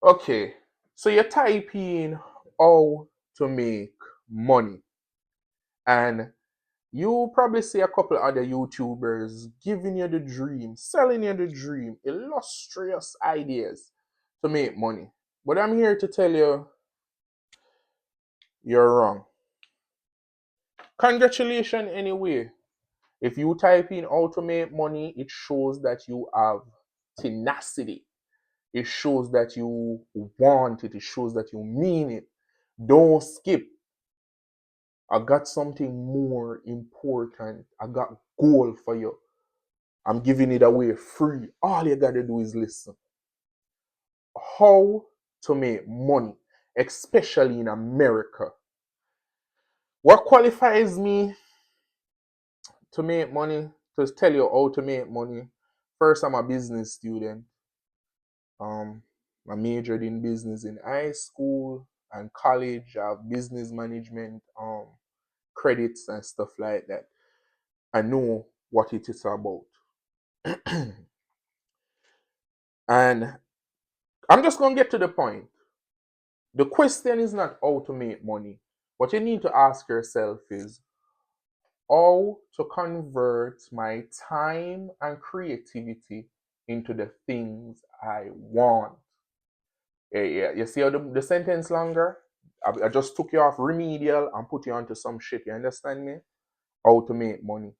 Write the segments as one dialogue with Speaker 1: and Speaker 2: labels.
Speaker 1: Okay, so you type in how to make money, and you probably see a couple other YouTubers giving you the dream, selling you the dream, illustrious ideas to make money. But I'm here to tell you, you're wrong. Congratulations, anyway. If you type in how to make money, it shows that you have tenacity. It shows that you want it. It shows that you mean it. Don't skip. I got something more important. I got goal for you. I'm giving it away free. All you gotta do is listen. How to make money, especially in America. What qualifies me to make money? To tell you how to make money. First, I'm a business student. Um, I majored in business in high school and college. I have business management credits and stuff like that. I know what it is about. And I'm just gonna get to the point. The question is not how to make money. What you need to ask yourself is how to convert my time and creativity into the things I want. Yeah. You see how the sentence longer? I just took you off remedial and put you onto some shit. You understand me? How to make money.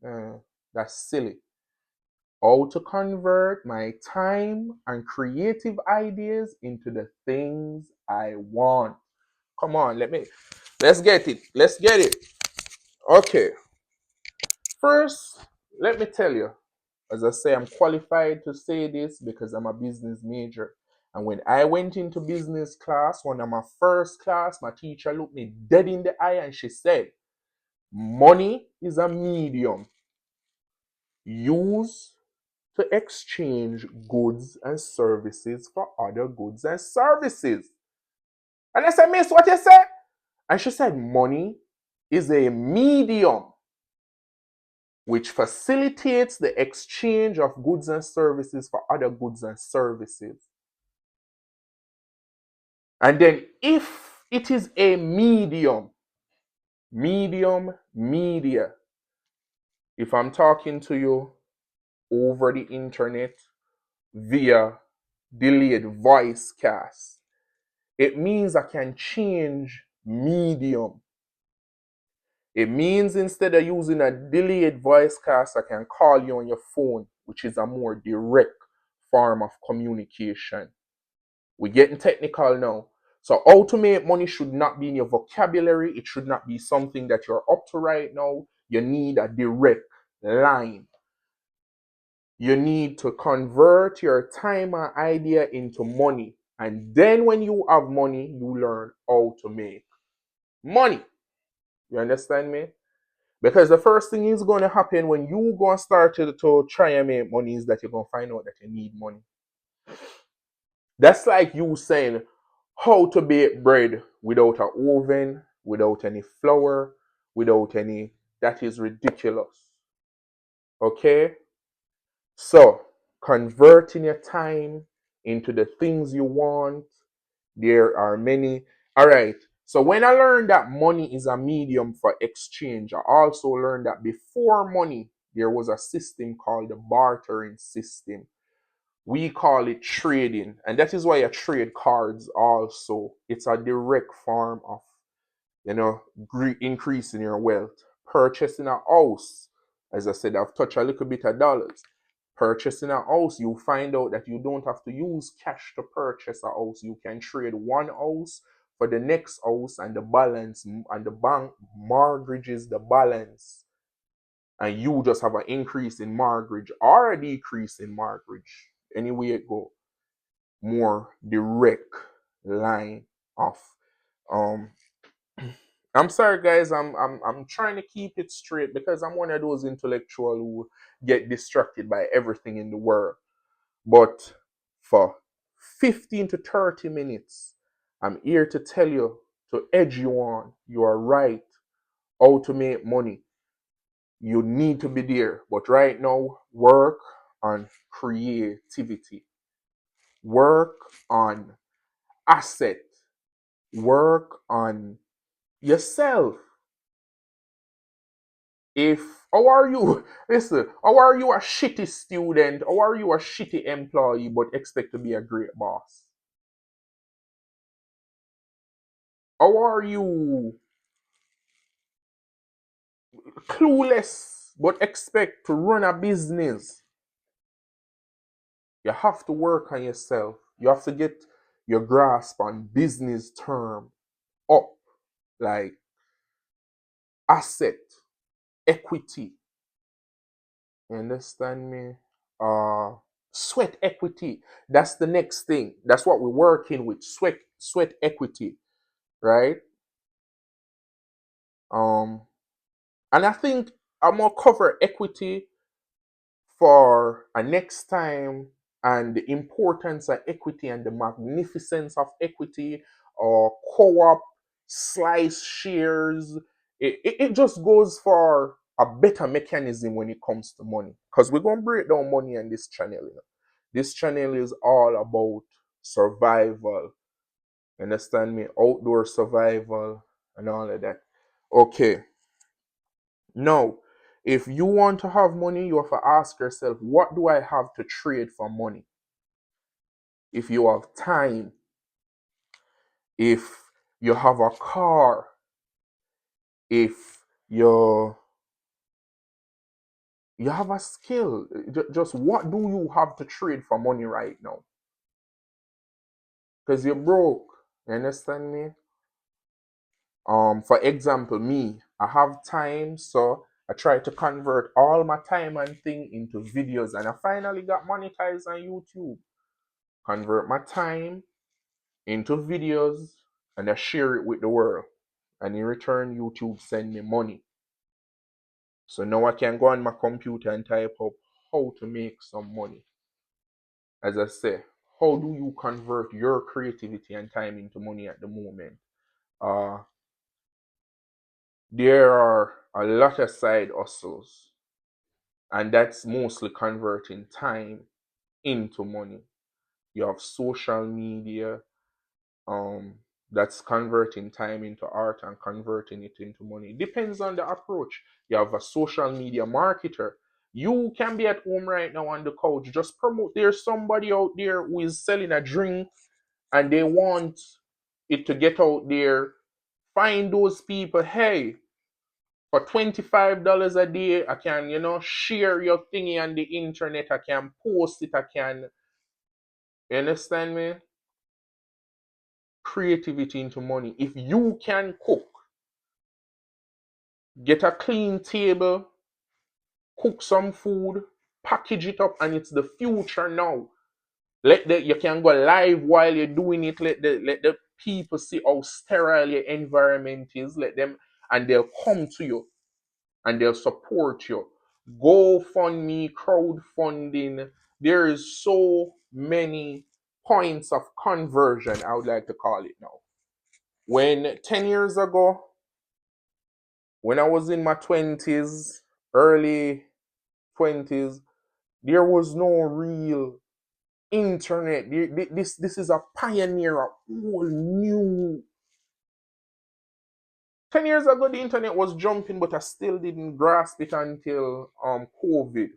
Speaker 1: Uh, that's silly. How to convert my time and creative ideas into the things I want. Come on, let's get it. Let's get it. Okay. First, let me tell you, as I say, I'm qualified to say this because I'm a business major. And when I went into business class, one of my first class, my teacher looked me dead in the eye and she said, money is a medium used to exchange goods and services for other goods and services. And I said, Miss, what you said? And she said, money is a medium which facilitates the exchange of goods and services for other goods and services. And then, if it is a media, if I'm talking to you over the internet via delayed voice cast, it means I can change medium. It means instead of using a delayed voice cast, I can call you on your phone, which is a more direct form of communication. We're getting technical now. So, how to make money should not be in your vocabulary. It should not be something that you're up to right now. You need a direct line. You need to convert your time and idea into money. And then, when you have money, you learn how to make money. You understand me? Because the first thing is going to happen when you go and start to try and make money is that you're going to find out that you need money. That's like you saying how to bake bread without an oven, without any flour, without any. That is ridiculous. Okay? So, converting your time into the things you want, there are many. All right. So, when I learned that money is a medium for exchange, I also learned that before money, there was a system called the bartering system. We call it trading, and that is why I trade cards also. It's a direct form of, you know, increasing your wealth. Purchasing a house, as I said, I've touched a little bit of dollars. Purchasing a house, you find out that you don't have to use cash to purchase a house. You can trade one house for the next house, and the balance, and the bank mortgages the balance, and you just have an increase in mortgage or a decrease in mortgage. Anyway it go, more direct line of um I'm sorry guys, I'm trying to keep it straight because I'm one of those intellectual who get distracted by everything in the world. But for 15 to 30 minutes, I'm here to tell you, to edge you on, you are right, how to make money. You need to be there. But right now, work on creativity. Work on asset. Work on yourself. If how are you listen, how are you a shitty student, how are you a shitty employee but expect to be a great boss? How are you clueless but expect to run a business? You have to work on yourself. You have to get your grasp on business term up, like asset, equity. You understand me? Uh Sweat equity. That's the next thing. That's what we're working with. Sweat equity, right? Um and I think I'm gonna cover equity for a next time, and the importance of equity and the magnificence of equity or co-op slice shares. It just goes for a better mechanism when it comes to money, because we're going to break down money on this channel, you know. This channel is all about survival, understand me, outdoor survival and all of that. Okay, now, if you want to have money, you have to ask yourself, what do I have to trade for money? If you have time, if you have a car, if you have a skill, just what do you have to trade for money right now? Because you're broke. You understand me? For example, me, I have time, so I try to convert all my time and thing into videos, and I finally got monetized on YouTube. Convert my time into videos and I share it with the world. And in return, YouTube send me money. So now I can go on my computer and type up how to make some money. As I say, how do you convert your creativity and time into money at the moment? Uh, there are a lot of side hustles, and that's mostly converting time into money. You have social media, um that's converting time into art and converting it into money. Depends on the approach. You have a social media marketer. You can be at home right now on the couch, just promote. There's somebody out there who is selling a drink and they want it to get out there. Find those people. Hey, for $25 a day, I can, share your thingy on the internet. I can post it. I can, you understand me? Creativity into money. If you can cook, get a clean table, cook some food, package it up, and it's the future now. You can go live while you're doing it. Let the people see how sterile your environment is. Let them, and they'll come to you and they'll support you. GoFundMe, crowdfunding. There is so many points of conversion, I would like to call it now. When 10 years ago, when I was in my 20s, early 20s, there was no real internet. This is a pioneer, a whole new. 10 years ago, the internet was jumping, but I still didn't grasp it until COVID.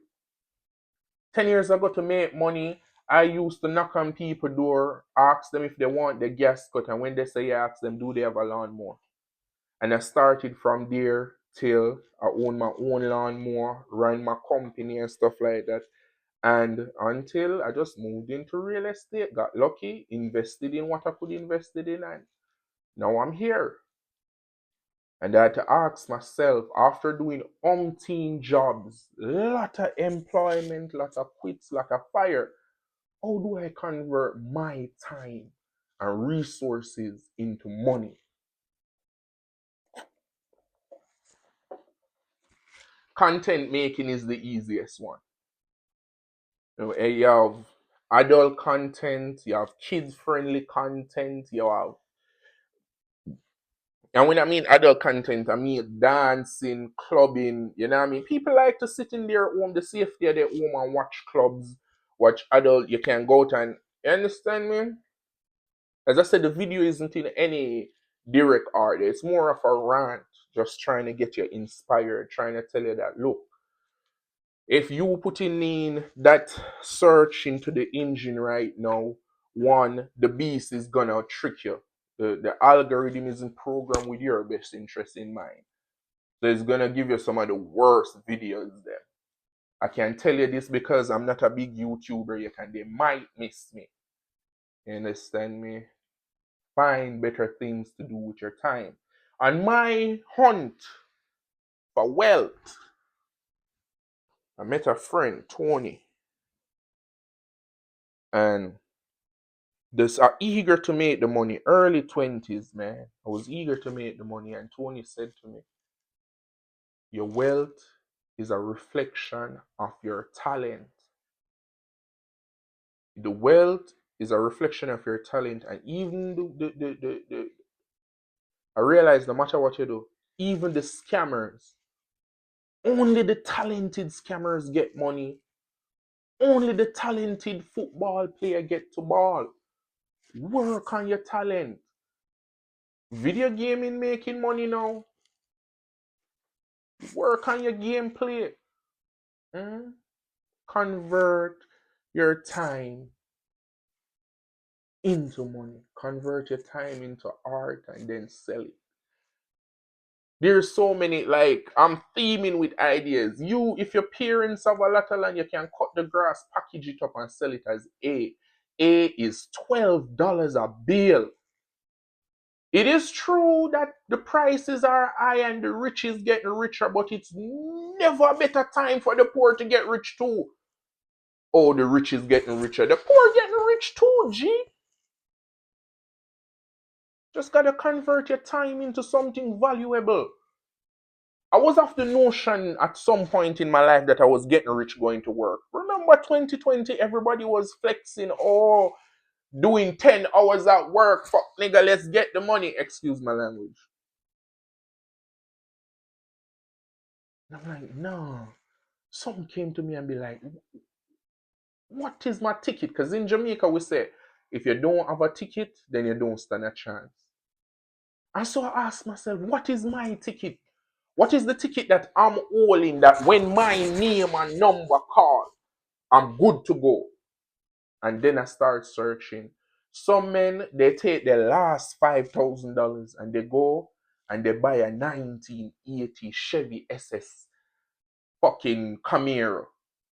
Speaker 1: 10 years ago, to make money, I used to knock on people's door, ask them if they want the gas cut, and when they say, ask them, do they have a lawnmower? And I started from there till I own my own lawnmower, ran my company and stuff like that. And until I just moved into real estate, got lucky, invested in what I could invest in, and now I'm here. And I had to ask myself, after doing umpteen jobs, lot of employment, lot of quits, lot of fire, how do I convert my time and resources into money? Content making is the easiest one. You have adult content, you have kids friendly content, you have, and when I mean adult content, I mean dancing, clubbing, you know what I mean? People like to sit in their home, the safety of their home, and watch clubs, watch adult. You can go out and, you understand me? As I said, the video isn't in any direct order. It's more of a rant, just trying to get you inspired, trying to tell you that, look, if you putting in that search into the engine right now, one, the beast is gonna trick you. The algorithm isn't programmed with your best interest in mind. So it's gonna give you some of the worst videos there. I can tell you this because I'm not a big YouTuber. They might miss me. You understand me? Find better things to do with your time. On my hunt for wealth, I met a friend, Tony, and this are eager to make the money. Early 20s, man. I was eager to make the money, and Tony said to me, your wealth is a reflection of your talent. The wealth is a reflection of your talent, and even I realize no matter what you do, even the scammers, only the talented scammers get money. Only the talented football player get to ball. Work on your talent. Video gaming making money now. Work on your gameplay. Convert your time into money. Convert your time into art and then sell it. There's so many, like, I'm theming with ideas. If your parents have a lot of land, you can cut the grass, package it up, and sell it as A. A is $12 a bale. It is true that the prices are high and the rich is getting richer, but it's never a better time for the poor to get rich too. Oh, the rich is getting richer. The poor getting rich too, G. Just gotta convert your time into something valuable. I was of the notion at some point in my life that I was getting rich going to work. Remember 2020, everybody was flexing, oh, doing 10 hours at work. Fuck nigga, let's get the money. Excuse my language. And I'm like, no. Something came to me and be like, what is my ticket? Because in Jamaica we say, if you don't have a ticket, then you don't stand a chance. And so I asked myself, what is my ticket? What is the ticket that I'm holding that when my name and number call, I'm good to go? And then I start searching. Some men, they take their last $5,000 and they go and they buy a 1980 Chevy SS fucking Camaro.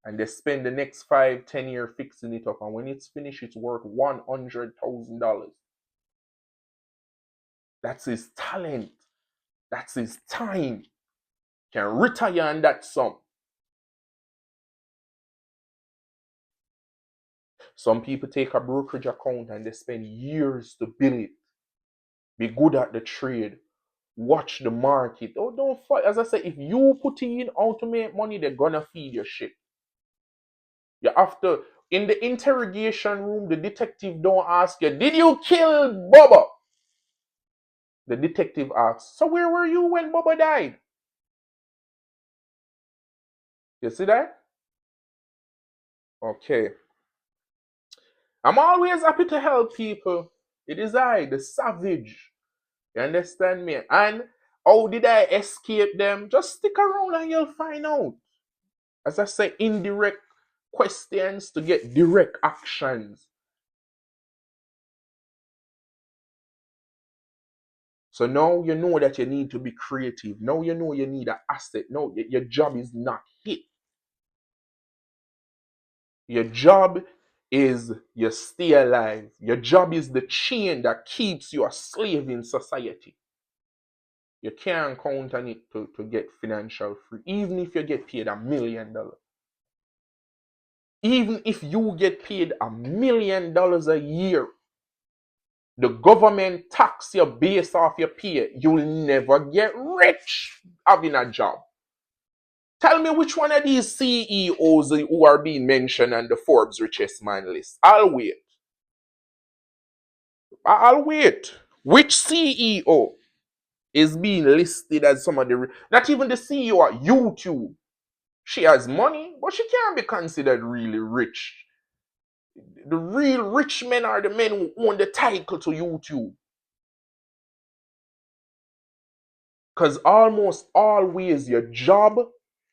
Speaker 1: And they spend the next 5, 10 years fixing it up. And when it's finished, it's worth $100,000. That's his talent. That's his time. Can retire on that sum. Some people take a brokerage account and they spend years to build it. Be good at the trade. Watch the market. Oh, don't fight. As I said, if you put in how to make money, they're gonna feed your shit. You have to, in the interrogation room, the detective don't ask you, did you kill Bubba? The detective asks, so where were you when Bubba died? You see that? Okay. I'm always happy to help people. It is I, the savage. You understand me? And how did I escape them? Just stick around and you'll find out. As I say, indirect questions to get direct actions. So now you know that you need to be creative. Now you know you need an asset. No, your job is not hit. Your job is you stay alive. Your job is the chain that keeps you a slave in society. You can't count on it to get financial free, even if you get paid $1 million. Even if you get paid $1 million a year, the government tax you based off your pay, you'll never get rich having a job. Tell me which one of these CEOs who are being mentioned on the Forbes richest man list. I'll wait. I'll wait. Which CEO is being listed as some of the, not even the CEO at YouTube? She has money, but she can't be considered really rich. The real rich men are the men who own the title to YouTube. Because almost always your job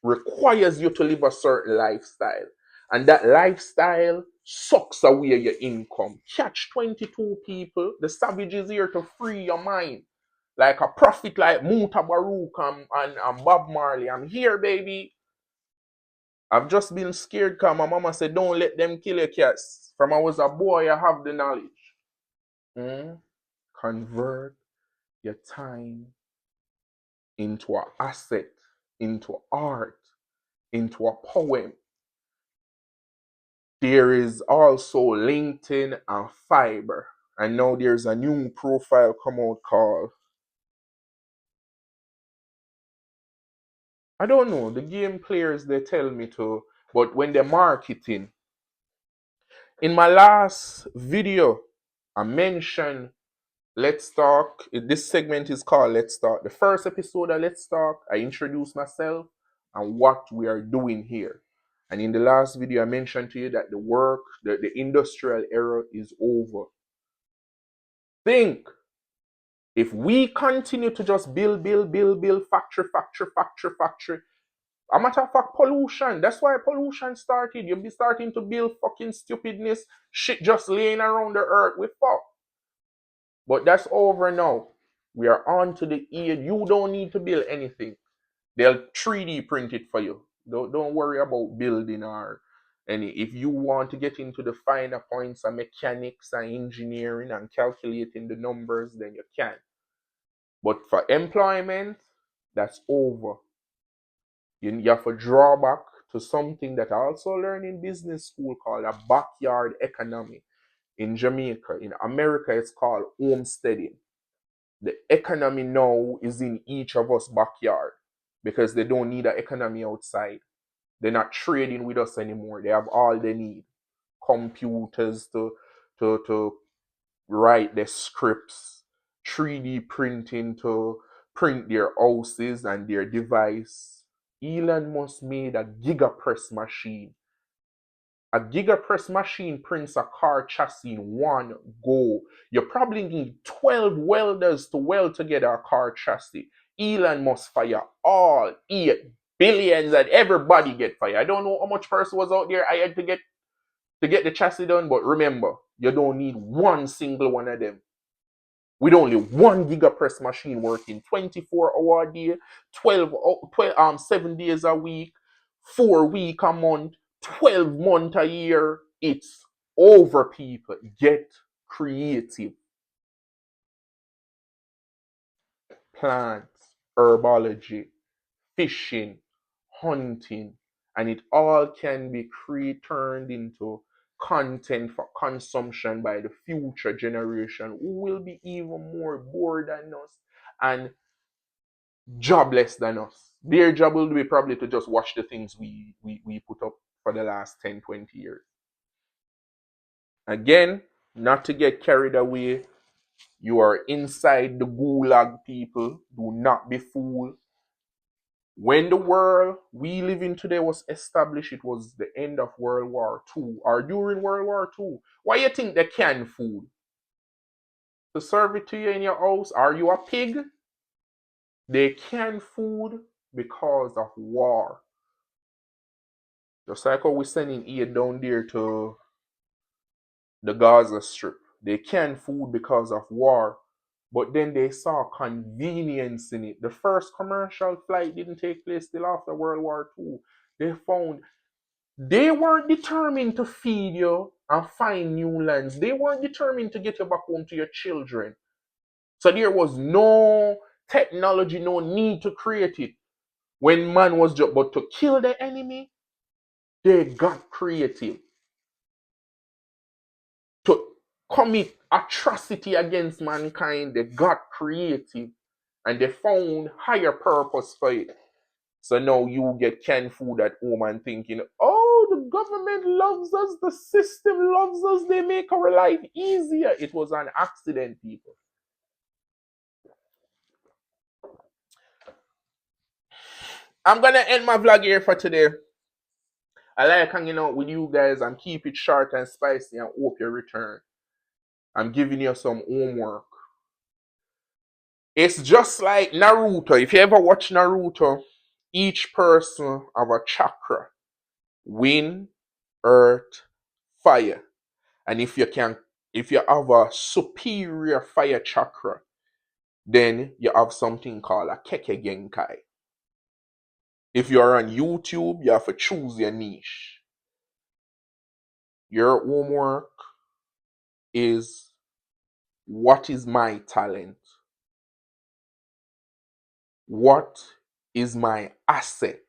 Speaker 1: requires you to live a certain lifestyle. And that lifestyle sucks away your income. Catch 22 people. The savage is here to free your mind. Like a prophet like Muta Baruch and Bob Marley. I'm here, baby. I've just been scared because my mama said, don't let them kill your cats. From I was a boy, I have the knowledge. Convert your time into an asset, into art, into a poem. There is also LinkedIn and Fiverr. And now there's a new profile come out called, I don't know, the game players they tell me to, but when they're marketing. In my last video, I mentioned Let's Talk. This segment is called Let's Talk. The first episode of Let's Talk, I introduced myself and what we are doing here. And in the last video, I mentioned to you that the industrial era is over. Think, if we continue to just build, factory, a matter of fact, pollution. That's why pollution started. You'll be starting to build fucking stupidness, shit just laying around the earth. We fuck. But that's over now. We are on to the age. You don't need to build anything. They'll 3D print it for you. Don't worry about building or any. If you want to get into the finer points of mechanics and engineering and calculating the numbers, then you can. But for employment, that's over. You have to draw back to something that I also learned in business school called a backyard economy. In Jamaica, in America, it's called homesteading. The economy now is in each of us backyard because they don't need an economy outside. They're not trading with us anymore. They have all they need. Computers to write their scripts, 3D printing to print their houses and their device. Elon Musk made a gigapress machine. A gigapress machine prints a car chassis in one go. You probably need 12 welders to weld together a car chassis. Elon Musk fire all 8 billions and everybody get fired. I don't know how much person was out there I had to get the chassis done, but remember, you don't need one single one of them. With only one gigapress machine working 24-hour a day, 7 days a week, 4 weeks a month, 12 months a year, it's over, people. Get creative. Plants, herbology, fishing, hunting, and it all can be turned into content for consumption by the future generation who will be even more bored than us and jobless than us. Their job will be probably to just watch the things we put up for the last 10, 20 years. Again, not to get carried away, you are inside the gulag, people. Do not be fooled. When the world we live in today was established, it was the end of World War II or during World War II. Why you think they can food? To serve it to you in your house? Are you a pig? They can food because of war. Just like how we're sending aid down there to the Gaza Strip. They can food because of war. But then they saw convenience in it. The first commercial flight didn't take place till after World War II. They found they weren't determined to feed you and find new lands. They weren't determined to get you back home to your children. So there was no technology, no need to create it. When man was just, but to kill the enemy, they got creative. To commit atrocity against mankind, they got creative. And they found higher purpose for it. So now you get canned food at home and thinking, oh, the government loves us, the system loves us, they make our life easier. It was an accident, people. I'm gonna end my vlog here for today. I like hanging out with you guys and keep it short and spicy and hope you return. I'm giving you some homework. It's just like Naruto. If you ever watch Naruto, each person have a chakra. Wind, earth, fire. And if you have a superior fire chakra, then you have something called a Keke Genkai. If you're on YouTube, you have to choose your niche. Your homework is, what is my talent? What is my asset?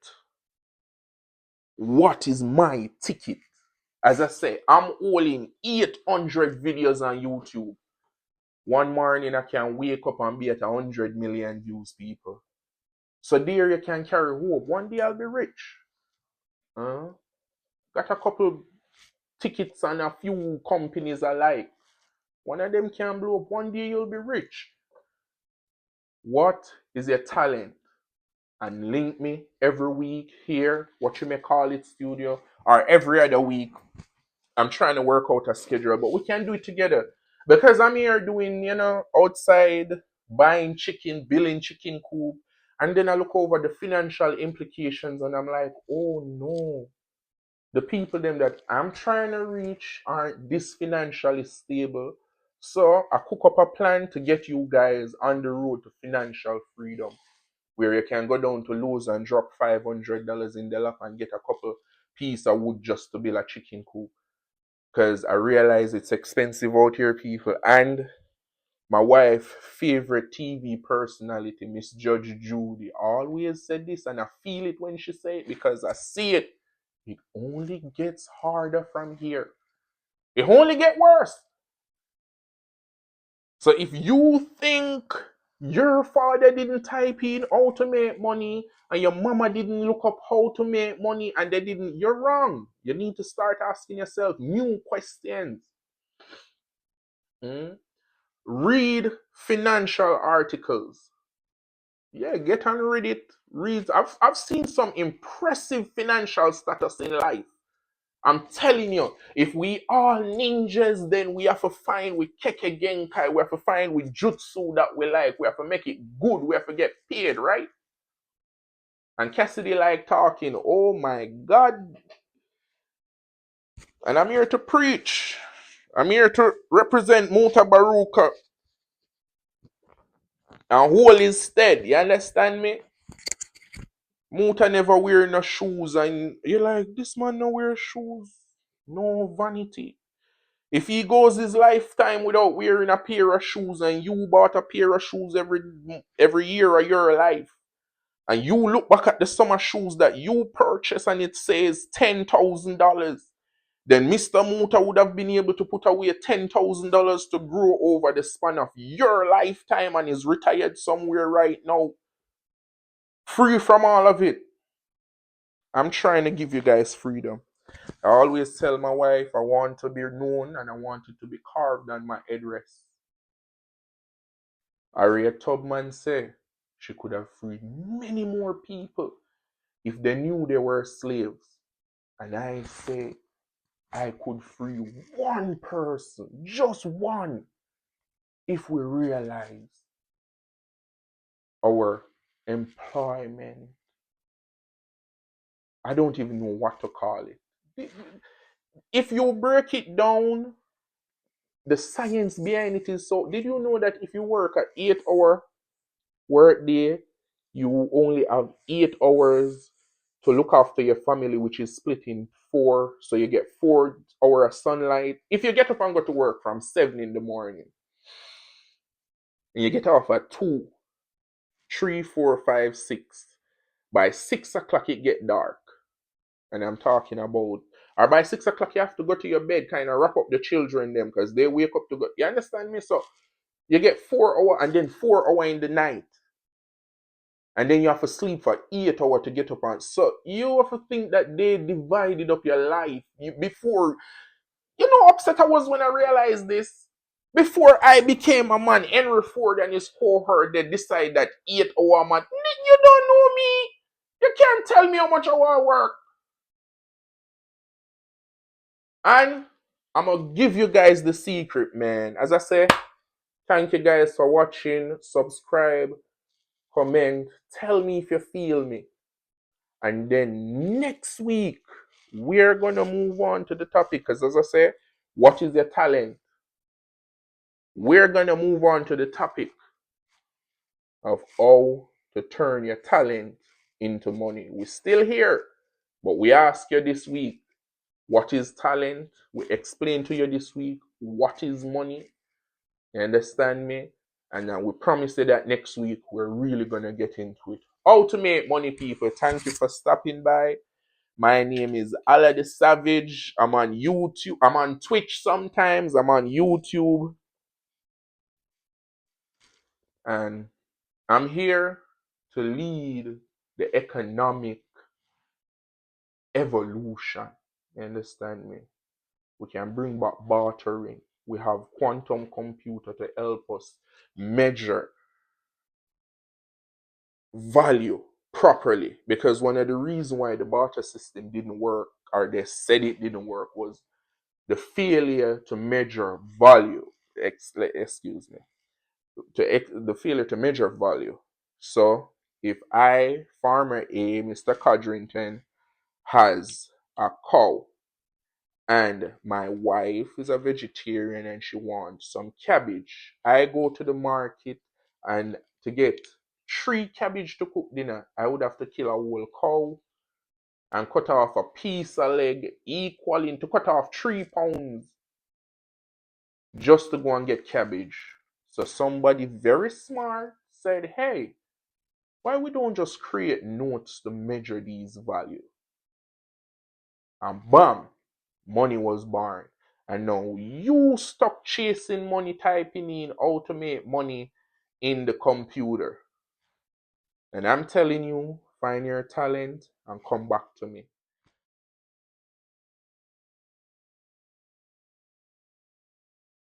Speaker 1: What is my ticket? As I say, I'm holding 800 videos on YouTube. One morning I can wake up and be at 100 million views, people. So there you can carry hope. One day I'll be rich. Uh, got a couple tickets and a few companies I like. One of them can blow up. One day you'll be rich. What is your talent? And link me every week here, what you may call it, studio, or every other week. I'm trying to work out a schedule, but we can do it together. Because I'm here doing, outside, buying chicken, billing chicken coop, and then I look over the financial implications and I'm like, oh no, the people them that I'm trying to reach aren't this financially stable. So I cook up a plan to get you guys on the road to financial freedom, where you can go down to Lowe's and drop $500 in the lap and get a couple piece of wood just to build a chicken coop. Because I realize it's expensive out here, people. And my wife's favorite TV personality, Miss Judge Judy, always said this, and I feel it when she say it because I see it. It only gets harder from here. It only get worse. So if you think your father didn't type in how to make money and your mama didn't look up how to make money and they didn't, you're wrong. You need to start asking yourself new questions. Hmm? Read financial articles. Yeah, get on Reddit. Read. I've seen some impressive financial status in life. I'm telling you, if we are ninjas, then we have to find with Keke Genkai, we have to find with Jutsu that we like, we have to make it good, we have to get paid, right? And Cassidy like talking, oh my God. And I'm here to preach. I'm here to represent Muta Baruka and hold his stead. You understand me? Muta never wear no shoes and you're like, this man no wear shoes. No vanity. If he goes his lifetime without wearing a pair of shoes and you bought a pair of shoes every year of your life, and you look back at the summer shoes that you purchased and it says $10,000, then Mr. Muta would have been able to put away $10,000 to grow over the span of your lifetime and is retired somewhere right now, free from all of it. I'm trying to give you guys freedom. I always tell my wife I want to be known and I want it to be carved on my headrest. Harriet Tubman said she could have freed many more people if they knew they were slaves. And I say I could free one person, just one, if we realize our employment. I don't even know what to call it. If you break it down, the science behind it is so. Did you know that if you work an 8 hour work day, you only have 8 hours to look after your family, which is split in four. So you get 4 hours of sunlight. If you get up and go to work from 7 in the morning, and you get off at 2, 3, 4, 5, 6, by 6 o'clock it get dark. And I'm talking about, or by 6 o'clock you have to go to your bed, kind of wrap up the children them because they wake up to go. You understand me? So you get 4 hours and then 4 hours in the night. And then you have to sleep for 8 hours to get up on. So you have to think that they divided up your life before. You know how upset I was when I realized this? Before I became a man, Henry Ford and his cohort, they decide that 8 hour man. You don't know me. You can't tell me how much I want to work. And I'm going to give you guys the secret, man. As I say, thank you guys for watching. Subscribe, comment, tell me if you feel me. And then next week, we're going to move on to the topic. Because as I say, what is your talent? We're going to move on to the topic of how to turn your talent into money. We're still here, but we ask you this week, what is talent? We explain to you this week, what is money? You understand me? And we promise you that next week we're really going to get into it. How to make money, people. Thank you for stopping by. My name is Allah the Savage. I'm on YouTube. I'm on Twitch sometimes. I'm on YouTube. And I'm here to lead the economic evolution. You understand me? We can bring back bartering. We have quantum computer to help us measure value properly. Because one of the reasons why the barter system didn't work, or they said it didn't work, was the failure to measure value. Excuse me. The failure to measure value. So if I, Farmer A, Mr. Codrington, has a cow and my wife is a vegetarian and she wants some cabbage, I go to the market and to get 3 cabbage to cook dinner, I would have to kill a whole cow and cut off a piece of leg equaling to cut off 3 pounds just to go and get cabbage. So somebody very smart said, hey, why we don't just create notes to measure these values? And bam, money was born. And now you stop chasing money, typing in how to make money in the computer. And I'm telling you, find your talent and come back to me.